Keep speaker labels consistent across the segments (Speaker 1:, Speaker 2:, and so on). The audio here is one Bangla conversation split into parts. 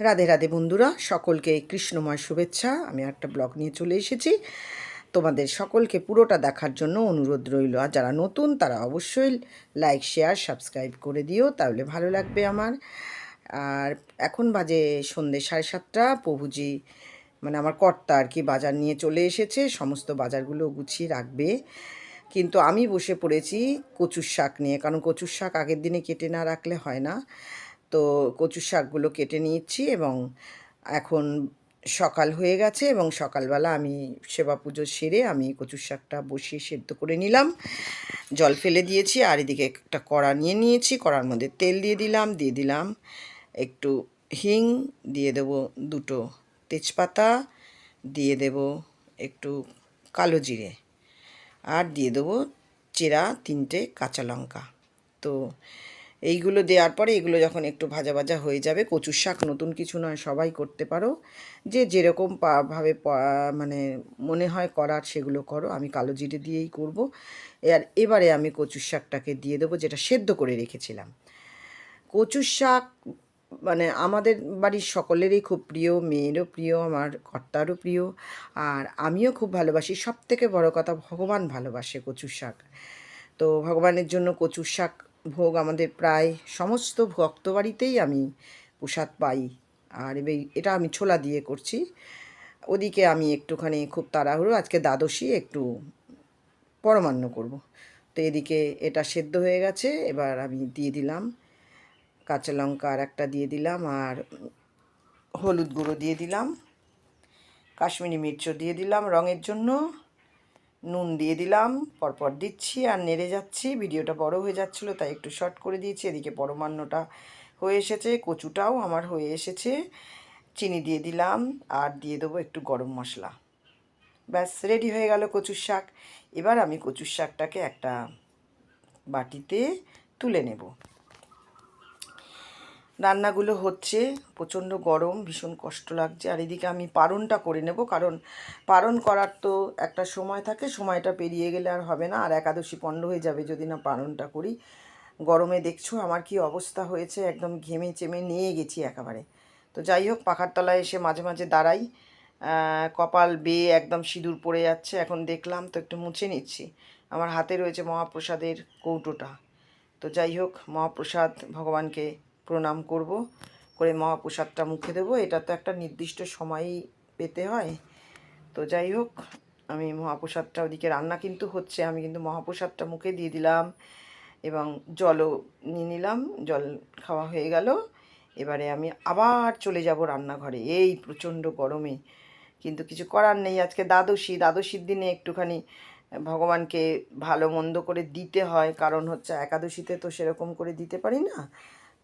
Speaker 1: রাধে রাধে বন্ধুরা, সকলকে কৃষ্ণময় শুভেচ্ছা। আমি একটা ব্লগ নিয়ে চলে এসেছি। তোমাদের সকলকে পুরোটা দেখার জন্য অনুরোধ রইল। আর যারা নতুন তারা অবশ্যই লাইক শেয়ার সাবস্ক্রাইব করে দিও, তাহলে ভালো লাগবে আমার। আর এখন বাজে সন্ধ্যে 7:30। প্রভুজি মানে আমার কর্তা আর কি বাজার নিয়ে চলে এসেছে, সমস্ত বাজারগুলো গুছিয়ে রাখবে। কিন্তু আমি বসে পড়েছি কচুর শাক নিয়ে, কারণ কচুর শাক আগের দিনে কেটে না রাখলে হয় না। তো কচুর শাকগুলো কেটে নিচ্ছি এবং এখন সকাল হয়ে গেছে এবং সকালবেলা আমি সেবা পুজো সেরে আমি কচুর শাকটা বসিয়ে সেদ্ধ করে নিলাম, জল ফেলে দিয়েছি। আর এদিকে একটা কড়া নিয়ে নিয়েছি, কড়ার মধ্যে তেল দিয়ে দিলাম একটু হিং, দিয়ে দেবো দুটো তেজপাতা, দিয়ে দেব একটু কালো জিরে, আর দিয়ে দেবো চেরা 3টে কাঁচা লঙ্কা। তো এইগুলো দেওয়ার পরে এগুলো যখন একটু ভাজা ভাজা হয়ে যাবে, কচুর শাক নতুন কিছু নয়, সবাই করতে পারো, যে যেরকম ভাবে মানে মনে হয় করার সেগুলো করো। আমি কালো জিরে দিয়েই করব। আর এবারে আমি কচুর শাকটাকে দিয়ে দেবো, যেটা সেদ্ধ করে রেখেছিলাম। কচুর শাক মানে আমাদের বাড়ির সকলেরই খুব প্রিয়, মেয়েরও প্রিয়, আমার কর্তারও প্রিয়, আর আমিও খুব ভালোবাসি। সবথেকে বড় কথা, ভগবান ভালোবাসে কচুর শাক। তো ভগবানের জন্য কচুর শাক ভোগ আমাদের প্রায় সমস্ত ভক্ত বাড়িতেই আমি প্রসাদ পাই। আর এটা আমি ছোলা দিয়ে করছি। ওদিকে আমি একটুখানি খুব তাড়াহুড়ো, আজকে দ্বাদশী, একটু পরমান্ন করব। তো এদিকে এটা সেদ্ধ হয়ে গেছে। এবার আমি দিয়ে দিলাম কাঁচা লঙ্কা, আর একটা দিয়ে দিলাম, আর হলুদ গুঁড়ো দিয়ে দিলাম, কাশ্মীরি মির্চও দিয়ে দিলাম রঙের জন্য, নুন দিয়ে দিলাম। পরপর দিচ্ছি আর নেড়ে যাচ্ছি। ভিডিওটা বড় হয়ে যাচ্ছিলো তাই একটু শর্ট করে দিয়েছি। এদিকে পরমান্নটা হয়ে এসেছে, কচুটাও আমার হয়ে এসেছে। চিনি দিয়ে দিলাম আর দিয়ে দেবো একটু গরম মশলা। ব্যাস, রেডি হয়ে গেল কচুর শাক। এবার আমি কচুর শাকটাকে একটা বাটিতে তুলে নেব। রান্নাগুলো হচ্ছে, প্রচণ্ড গরম, ভীষণ কষ্ট লাগছে। আর এদিকে আমি পারণটা করে নেব, কারণ পারণ করার তো একটা সময় থাকে, সময়টা পেরিয়ে গেলে আর হবে না, আর একাদশী পণ্ড হয়ে যাবে যদি না পারণটা করি। গরমে দেখছো আমার কি অবস্থা হয়েছে, একদম ঘেমে চেমে নিয়ে গেছি একেবারে। তো যাই হোক, পাখার তলায় এসে মাঝে মাঝে দাঁড়াই, কপাল বেয়ে একদম সিঁদুর পড়ে যাচ্ছে। এখন দেখলাম তো একটু মুছে নিচ্ছি। আমার হাতে রয়েছে মহাপ্রসাদের কৌটোটা। তো যাই হোক, মহাপ্রসাদ ভগবানকে প্রণাম করব, করে মহাপ্রসাদটা মুখে দেবো। এটা তো একটা নির্দিষ্ট সময়ই পেতে হয়। তো যাই হোক, আমি মহাপ্রসাদটা, ওদিকে রান্না কিন্তু হচ্ছে, আমি কিন্তু মহাপ্রসাদটা মুখে দিয়ে দিলাম এবং জলও নিয়ে নিলাম। জল খাওয়া হয়ে গেল। এবারে আমি আবার চলে যাব রান্নাঘরে এই প্রচণ্ড গরমে। কিন্তু কিছু করার নেই, আজকে দ্বাদশীর দিনে একটুখানি ভগবানকে ভালো মন্দ করে দিতে হয়, কারণ হচ্ছে একাদশীতে তো সেরকম করে দিতে পারি না।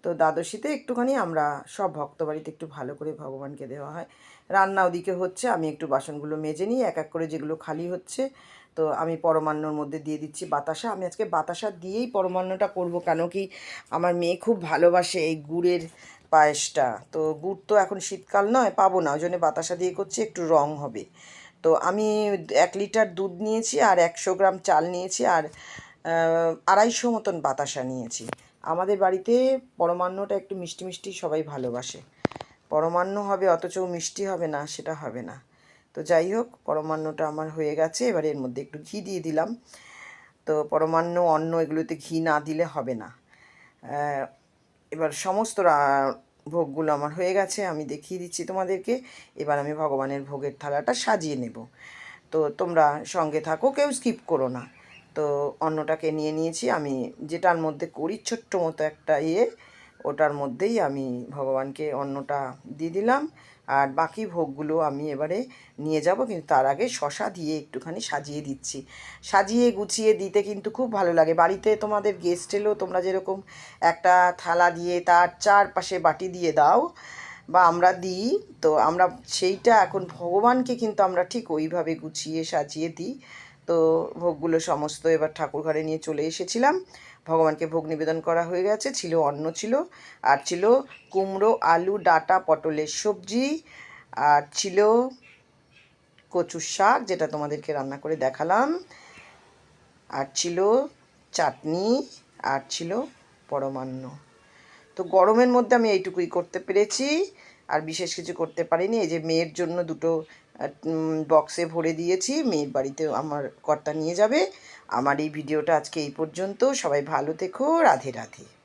Speaker 1: তো দ্বাদশীতে একটুখানি আমরা সব ভক্ত বাড়িতে একটু ভালো করে ভগবানকে দেওয়া হয়। রান্না ওদিকে হচ্ছে, আমি একটু বাসনগুলো মেজে নিই এক এক করে, যেগুলো খালি হচ্ছে। তো আমি পরমান্নর মধ্যে দিয়ে দিচ্ছি বাতাসা। আমি আজকে বাতাসা দিয়েই পরমান্নটা করব, কেন কি আমার মেয়ে খুব ভালোবাসে এই গুড়ের পায়েসটা। তো গুড় তো এখন শীতকাল নয়, পাবো না, ওই জন্য বাতাসা দিয়ে করছি, একটু রং হবে। তো আমি 1 লিটার দুধ নিয়েছি, আর 100 গ্রাম চাল নিয়েছি, আর 250 মতন বাতাসা নিয়েছি। আমাদের বাড়িতে পরমান্নটা একটু মিষ্টি মিষ্টি সবাই ভালোবাসে। পরমান্ন হবে অথচ মিষ্টি হবে না, সেটা হবে না। তো যাই হোক, পরমান্নটা আমার হয়ে গেছে। এবার এর মধ্যে একটু ঘি দিয়ে দিলাম। তো পরমান্ন, অন্ন, এগুলোতে ঘি না দিলে হবে না। এবার সমস্ত ভোগগুলো আমার হয়ে গেছে, আমি দেখিয়ে দিচ্ছি তোমাদেরকে। এবার আমি ভগবানের ভোগের থালাটা সাজিয়ে নেব। তো তোমরা সঙ্গে থাকো, কেউ স্কিপ করো না। তো অন্নটাকে নিয়ে নিয়েছি আমি, যেটার মধ্যে করি ছোট্ট মতো একটা ওটার মধ্যেই আমি ভগবানকে অন্নটা দিয়ে দিলাম। আর বাকি ভোগগুলো আমি এবারে নিয়ে যাব, কিন্তু তার আগে শশা দিয়ে একটুখানি সাজিয়ে দিচ্ছি। সাজিয়ে গুছিয়ে দিতে কিন্তু খুব ভালো লাগে। বাড়িতে তোমাদের গেস্ট এলেও তোমরা যেরকম একটা থালা দিয়ে তার চারপাশে বাটি দিয়ে দাও, বা আমরা দিই, তো আমরা সেইটা এখন ভগবানকে কিন্তু আমরা ঠিক ওইভাবে গুছিয়ে সাজিয়ে দিই। তো ভোগগুলো সমস্ত এবার ঠাকুর ঘরে নিয়ে চলে এসেছিলাম। ভগবানকে ভোগ নিবেদন করা হয়ে গেছে। ছিল অন্ন, ছিল আর ছিল কুমড়ো, আলু, ডাঁটা, পটলের সবজি, আর ছিল কচুর শাক, যেটা তোমাদেরকে রান্না করে দেখালাম, আর ছিল চাটনি, আর ছিল পরমান্ন। তো গরমের মধ্যে আমি এইটুকুই করতে পেরেছি। আর বিশেষ কিছু করতে পারিনি। এই যে মেয়ের জন্য দুটো বক্সে ভরে দিয়েছি, মেয়ের বাড়িতে আমার কর্তা নিয়ে যাবে। আমার এই ভিডিওটা আজকে এই পর্যন্ত। সবাই ভালো থেকো। রাধে রাধে।